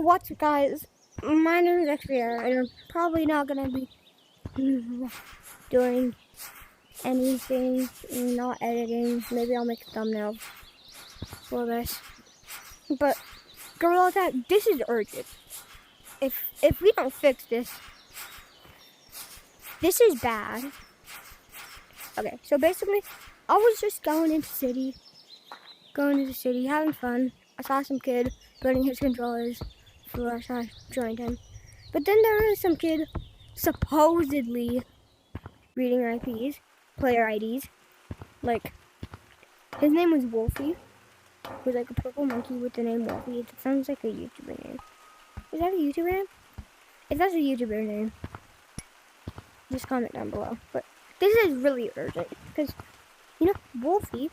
What's up, guys? My name is XVR, and I'm probably not gonna be doing anything, not editing. Maybe I'll make a thumbnail for this. But Gorilla Tag, this is urgent. If we don't fix this, this is bad. Okay, so basically, I was just going into the city, having fun. I saw some kid putting his controllers. So I joined him. But then there was some kid supposedly reading IPs, player IDs. Like, his name was Wolfie. He was like a purple monkey with the name Wolfie. It sounds like a YouTuber name. Is that a YouTuber name? If that's a YouTuber name, just comment down below. But this is really urgent because, Wolfie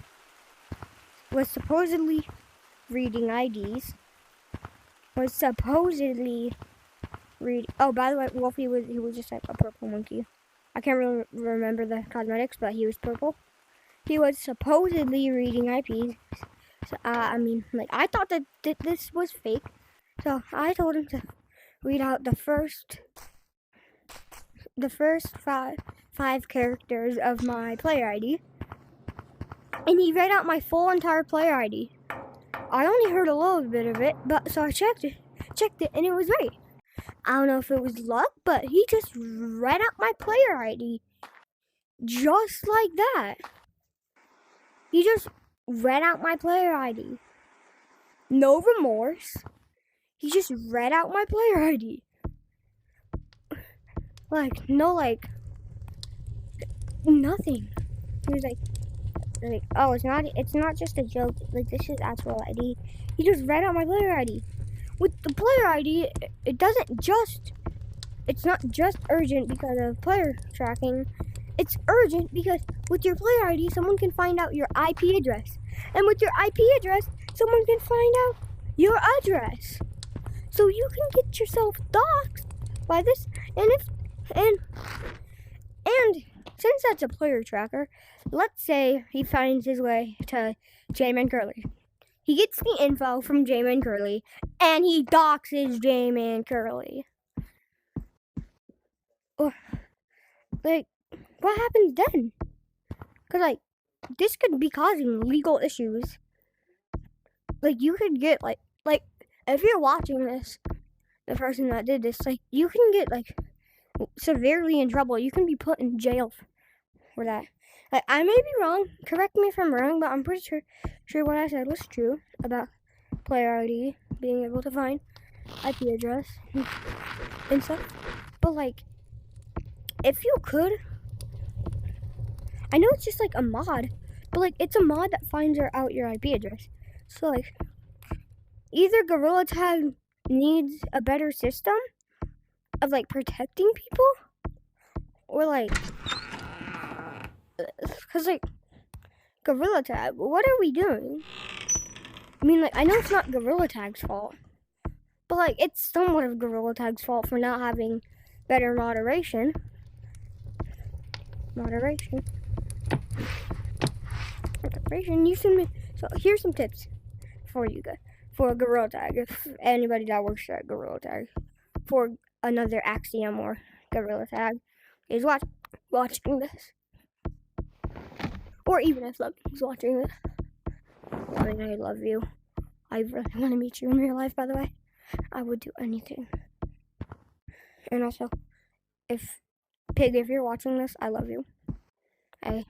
was supposedly reading IDs. Was supposedly oh, by the way, Wolfie was just like a purple monkey. I can't really remember the cosmetics, but he was purple. He was supposedly reading IPs. So, I thought that this was fake. So I told him to read out the first five characters of my player ID. And he read out my full entire player ID. I only heard a little bit of it, but so I checked it, and it was right. I don't know if it was luck, but he just read out my player ID. Just like that. He just read out my player ID. No remorse. He just read out my player ID. Nothing. He was like, oh, it's not just a joke. Like, this is actual ID. He just read out my player ID. With the player ID, it's not just urgent because of player tracking. It's urgent because with your player ID, someone can find out your IP address. And with your IP address, someone can find out your address. So you can get yourself doxxed by this. And since that's a player tracker, let's say he finds his way to J-Man Curly. He gets the info from J-Man Curly, and he doxes J-Man Curly. Or, what happens then? Because, this could be causing legal issues. You could get, if you're watching this, the person that did this, you can get, severely in trouble. You can be put in jail for that. I may be wrong. Correct me if I'm wrong, but I'm pretty sure what I said was true about player ID being able to find IP address and stuff. But if you could, I know it's just a mod, but it's a mod that finds out your IP address. So either Gorilla Tag needs a better system of protecting people, or because Gorilla Tag, what are we doing? I mean, I know it's not Gorilla Tag's fault, but it's somewhat of Gorilla Tag's fault for not having better moderation. You should. So here's some tips for you guys for Gorilla Tag. If anybody that works at Gorilla Tag, for another Axiom or Gorilla Tag is watching this, or even if Logan's watching this, I love you. I really want to meet you in real life. By the way, I would do anything. And also, if you're watching this, I love you. I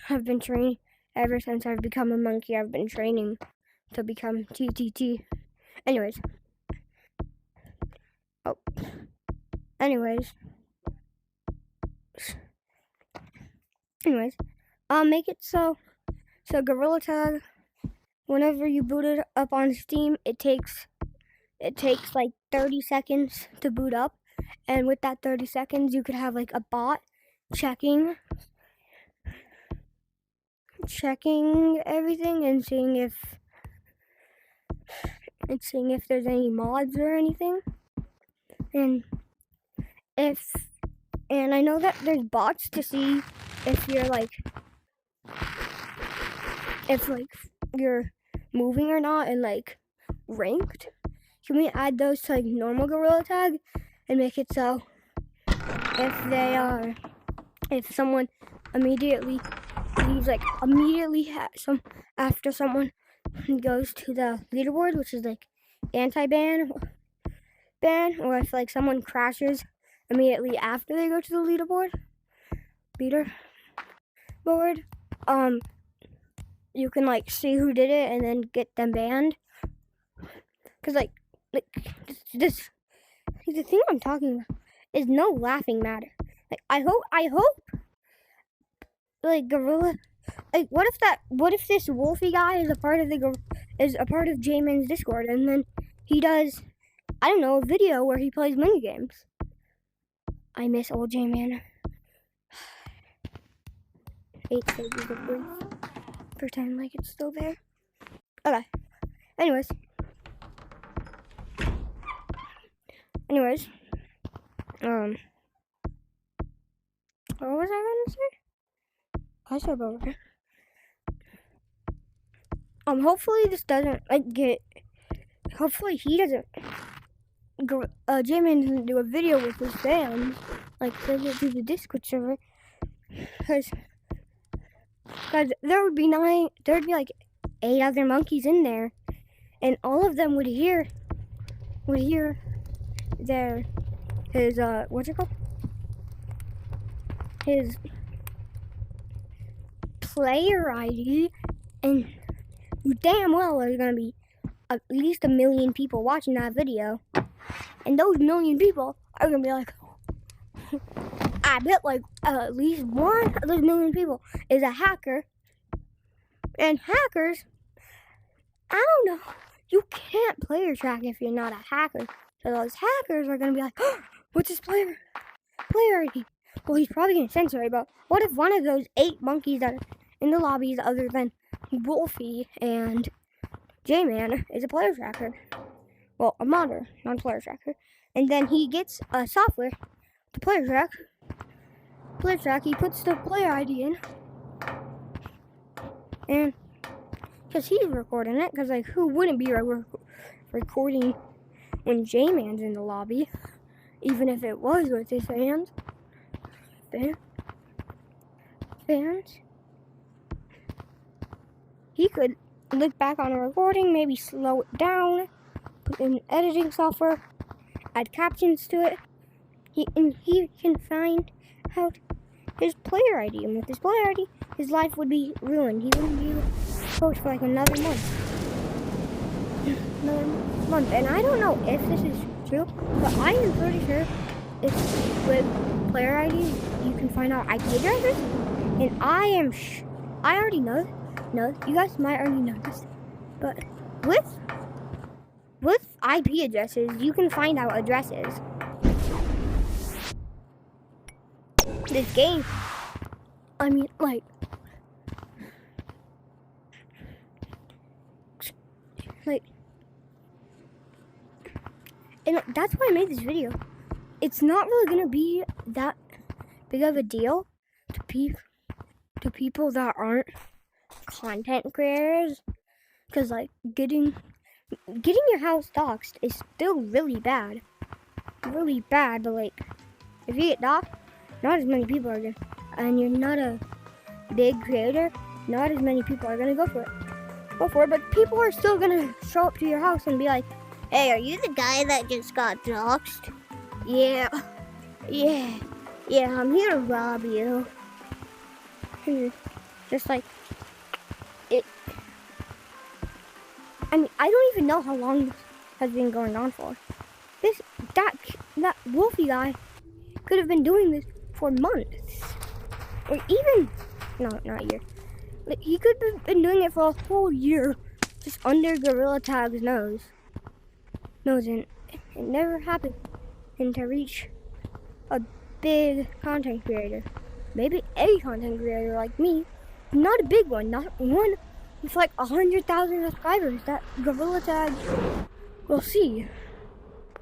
have been training ever since I've become a monkey. I've been training to become TTT. Anyways, make it so Gorilla Tag, whenever you boot it up on Steam, it takes 30 seconds to boot up, and with that 30 seconds, you could have a bot checking everything and seeing if there's any mods or anything. And I know that there's bots to see if you're you're moving or not, and ranked. can we add those to like normal Gorilla Tag and make it so if someone immediately leaves, like after someone goes to the leaderboard, which is like anti-ban, or if like someone crashes immediately after they go to the leaderboard, you can like see who did it and then get them banned. Cause like this the thing I'm talking about is no laughing matter. Like I hope like Gorilla, like what if this Wolfie guy is a part of J-Man's Discord, and then he does, I don't know, a video where he plays mini games. I miss old J-Man. 8 seconds of brief. Pretend like it's still there. Okay. Anyways. What was I gonna say? I said over. Hopefully this doesn't hopefully he doesn't, J-Man doesn't do a video with his fans, like send it to the Discord server, because there'd be like 8 other monkeys in there, and all of them would hear his his player ID, and you damn well there's gonna be at least 1 million people watching that video, and those 1 million people are gonna be like, I bet like at least one of those 1 million people is a hacker. And hackers, I don't know, you can't player track if you're not a hacker. So those hackers are gonna be like, oh, what's his player ID? Well, he's probably gonna censor it, but what if one of those 8 monkeys that are in the lobbies other than Wolfie and J-Man is a player tracker? Well, a modder, not a player tracker. And then he gets a software to player track, he puts the player ID in, and because he's recording it, because like who wouldn't be recording when J-Man's in the lobby, even if it was with his fans. He could look back on a recording, maybe slow it down, put in editing software, add captions to it. He can find out his player ID, and with his player ID, his life would be ruined. He wouldn't be able to coach for like another month. And I don't know if this is true, but I am pretty sure it's with player IDs you can find out IP addresses, and I already know. No, you guys might already know this, but with IP addresses, you can find out addresses. This game, I mean, like, and that's why I made this video. It's not really gonna be that big of a deal to people that aren't content creators, because like getting your house doxxed is still really bad, but like if you get doxxed, not as many people are gonna, and you're not a big creator, not as many people are gonna go for it, but people are still gonna show up to your house and be like, hey, are you the guy that just got doxxed? Yeah, I'm here to rob you. Just like it. I mean, I don't even know how long this has been going on for. That Wolfie guy could have been doing this for months, or even not a year. Like, he could have been doing it for a whole year, just under Gorilla Tag's nose, and it never happened. And to reach a big content creator, maybe a content creator like me, not a big one, not one with like 100,000 subscribers that Gorilla Tag will see.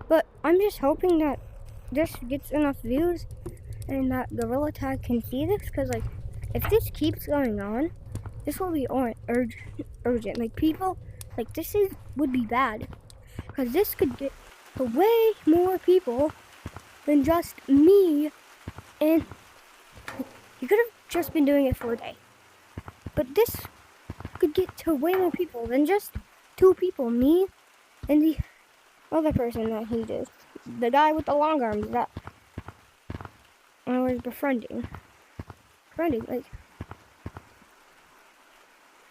But I'm just hoping that this gets enough views and that Gorilla Tag can see this, because like if this keeps going on, this will be urgent. Like people, like would be bad, because this could get to way more people than just me, and you could have just been doing it for a day. But this could get to way more people than just 2 people, me and the other person that he did. The guy with the long arms that I was befriending.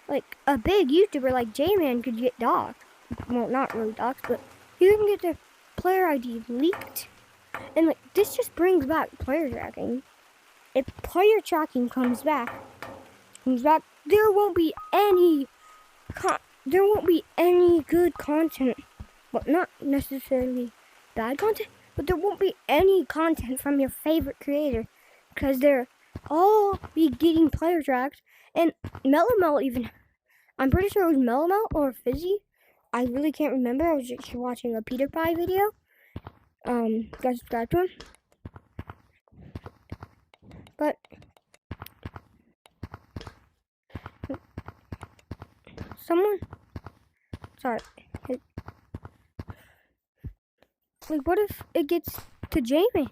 Like a big YouTuber like J-Man could get doxxed. Well, not really doxxed, but you can get their player ID leaked. And like this just brings back player tracking. If player tracking comes back, there won't be any good content. Well, not necessarily bad content, but there won't be any content from your favorite creator because they're all be getting player tracked. And Mellow even, I'm pretty sure it was Mellow or Fizzy. I really can't remember. I was just watching a PewDiePie video. Guys, subscribe to him. But like, what if it gets to J-Man?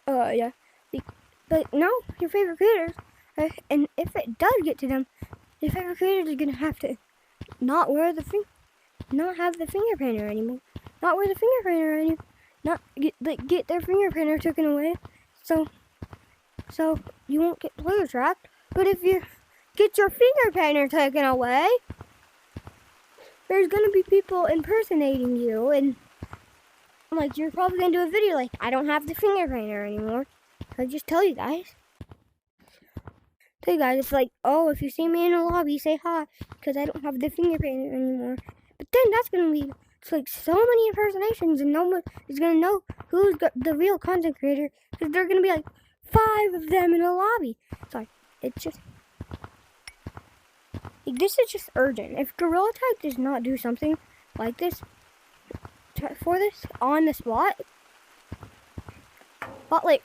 Yeah. But no, your favorite creators, and if it does get to them, your favorite creators are gonna have to not have the finger painter anymore, not wear the finger painter anymore, not get their finger painter taken away, so you won't get player tracked. But if you get your finger painter taken away, there's gonna be people impersonating you, and like you're probably gonna do a video like, I don't have the finger painter anymore. I just tell you guys. It's like, oh, if you see me in a lobby, say hi, because I don't have the finger painter anymore. But then that's gonna lead to like so many impersonations, and no one is gonna know who's the real content creator, because there are gonna be like 5 of them in a lobby. Sorry, it's just like, this is just urgent. If Gorilla Tag does not do something like this for this on the spot. But like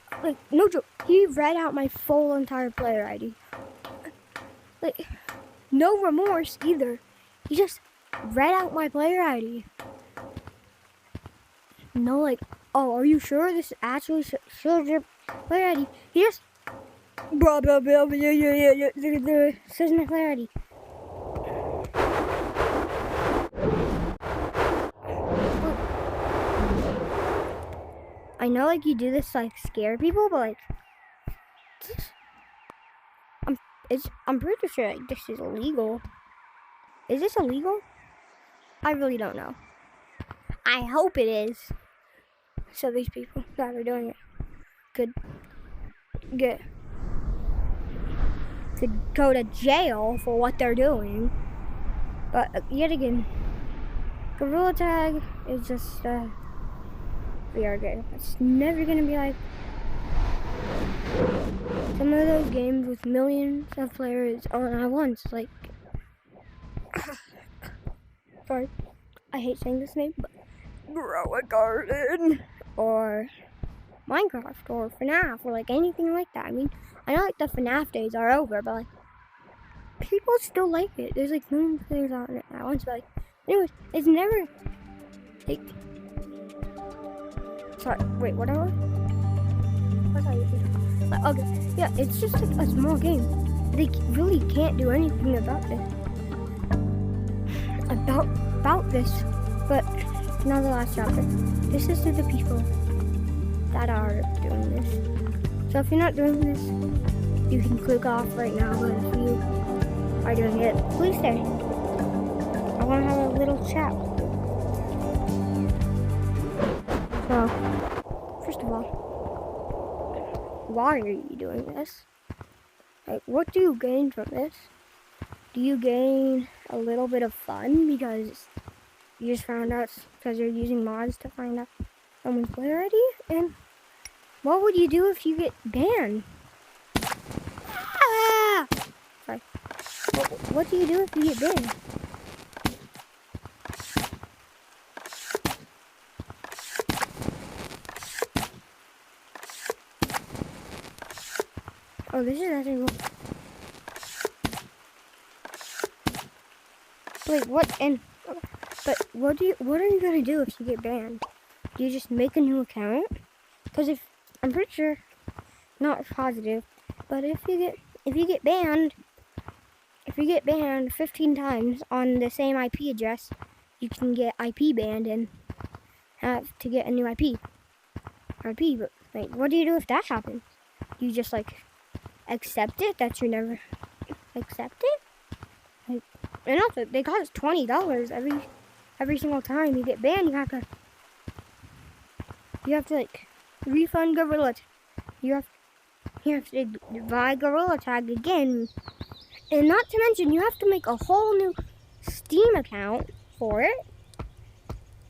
no joke, he read out my full entire player ID. Like, no remorse either. He just read out my player ID. No, like, oh, are you sure this actually shows your player ID? He just, blah, yeah, says my player ID. I know, like, you do this to, like, scare people, but, like, I'm pretty sure, like, this is illegal. Is this illegal? I really don't know. I hope it is. So these people that are doing it could go to jail for what they're doing. But, yet again, Gorilla Tag is just, VR game. It's never gonna be like some of those games with millions of players all at once. Like, sorry, I hate saying this name, but Grow a Garden or Minecraft or FNAF or like anything like that. I mean, I know like the FNAF days are over, but like people still like it. There's like millions of players out at once, but like, anyways, it's never like. Sorry, wait, what am I? What are you doing? Okay, yeah, it's just like a small game. They really can't do anything about this. About this. But now the last chapter. This is to the people that are doing this. So if you're not doing this, you can click off right now. But if you are doing it, please stay. I want to have a little chat. So, first of all, why are you doing this? Like, what do you gain from this? Do you gain a little bit of fun because you just found out because you're using mods to find out someone's player ID? And what would you do if you get banned? Ah! Sorry. What do you do if you get banned? Oh, this is actually cool. Wait, what? And But what are you gonna do if you get banned? Do you just make a new account? Because I'm pretty sure, not positive, but if you get banned 15 times on the same IP address, you can get IP banned and have to get a new IP. But like, what do you do if that happens? You just like accept it that you never accept it? Like, and also they cost $20 every single time you get banned. You have to like refund Gorilla. You have to buy Gorilla Tag again, and not to mention you have to make a whole new Steam account for it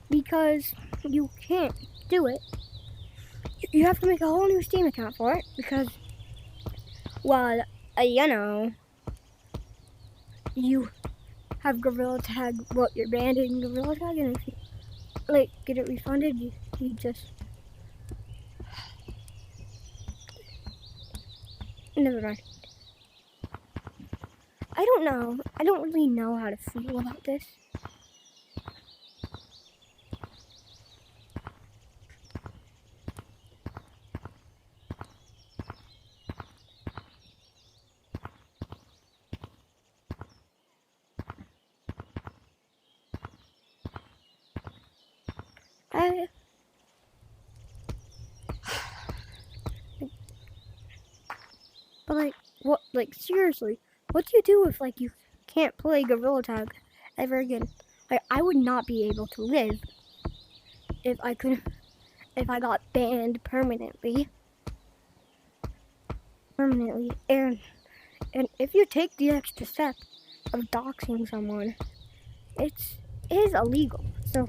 because you can't do it. You have to make a whole new Steam account for it because, well, you know, you have Gorilla Tag. Well, you're banned in Gorilla Tag, and if you like get it refunded, you just. Never mind. I don't know. I don't really know how to feel about this. But like, what? Like, seriously, what do you do if like you can't play Gorilla Tag ever again? Like, I would not be able to live if I got banned permanently. And if you take the extra step of doxing someone, it is illegal. So,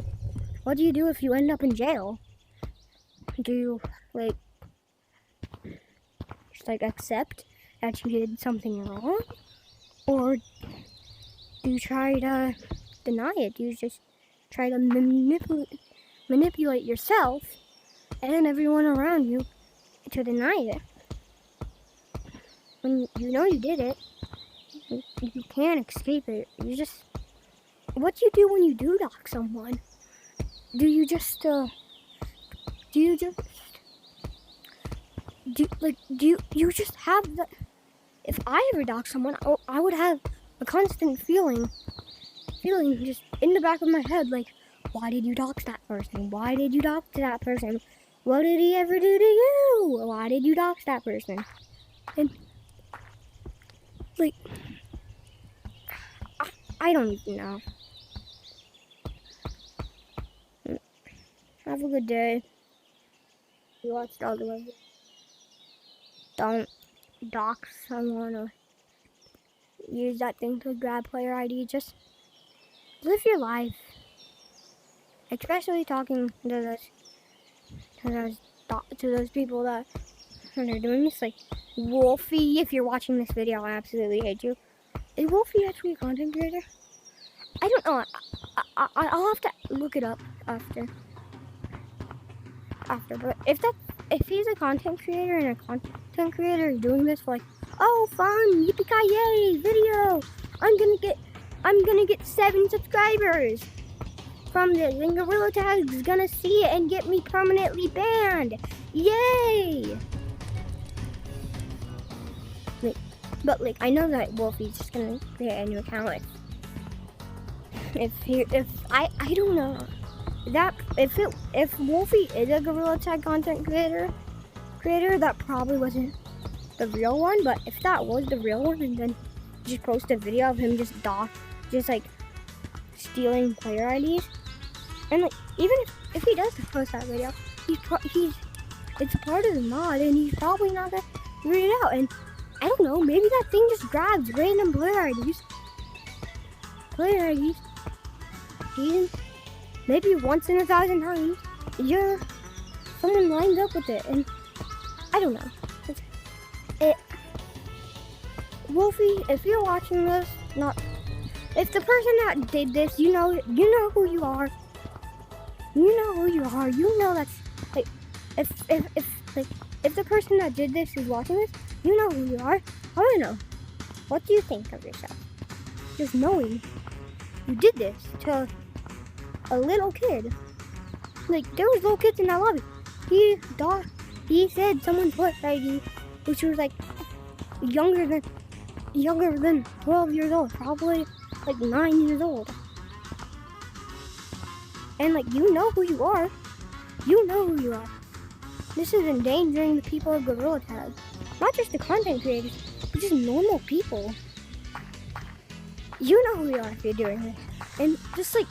what do you do if you end up in jail? Do you like just like accept that you did something wrong, or do you try to deny it? Do you just try to manipulate yourself and everyone around you to deny it? When you know you did it, you can't escape it. What do you do when you do dox someone? Do you just have the? If I ever dox someone, I would have a constant feeling just in the back of my head, like, why did you dox that person? Why did you dox that person? What did he ever do to you? Why did you dox that person? And like, I don't even know. Have a good day. You watched all the way. Don't dox someone or use that thing to grab player ID. Just live your life. Especially talking to those people that are doing this. Like Wolfie, if you're watching this video, I absolutely hate you. Is Wolfie actually a content creator? I don't know. I'll have to look it up after. But if he's a content creator and a content creator is doing this for like, oh fun, yippee-ki-yay, video, I'm gonna get 7 subscribers from this, and Gorilla Tag's gonna see it and get me permanently banned. Yay! But like, I know that Wolfie's just gonna create a new account. I don't know. If Wolfie is a Gorilla Tag content creator, that probably wasn't the real one. But if that was the real one, and then just post a video of him just like stealing player IDs, and like even if he does post that video, it's a part of the mod, and he's probably not gonna read it out. And I don't know, maybe that thing just grabs random player IDs. Maybe once in 1,000 times, someone lines up with it, and I don't know. Wolfie, if you're watching this, if the person that did this, you know who you are. You know who you are. You know that's like, if the person that did this is watching this, you know who you are. I want to know, what do you think of yourself? Just knowing you did this to a little kid. Like, there was little kids in that lobby. He said someone's birth ID, which was like younger than 12 years old, probably like 9 years old. And like, you know who you are. You know who you are. This is endangering the people of Gorilla Tag. Not just the content creators, but just normal people. You know who you are if you're doing this. And just like,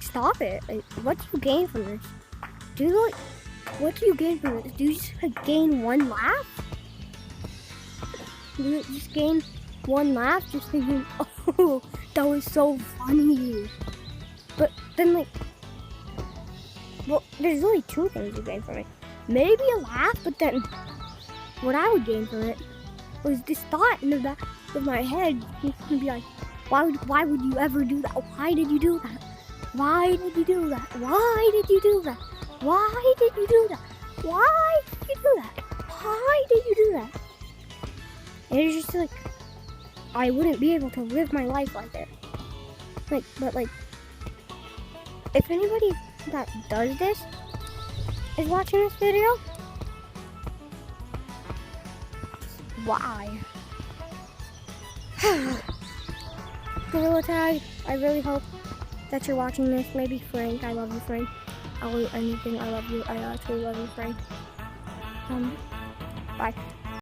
stop it. Like, what do you gain from this? What do you gain from this? Do you just like gain one laugh? Do you just gain one laugh just thinking, oh, that was so funny? But then like, well, there's only two things you gain from it. Maybe a laugh, but then what I would gain from it was this thought in the back of my head. It's gonna be like, why would you ever do that? Why did you do that? Why did you do that? Why did you do that? Why did you do that? Why did you do that? Why did you do that? And it's just like, I wouldn't be able to live my life like that. Like, but like, if anybody that does this is watching this video, why? Gorilla Tag, I really hope that you're watching this. Maybe Frank, I love you, Frank. I'll do anything, I love you. I actually love you, Frank. Bye.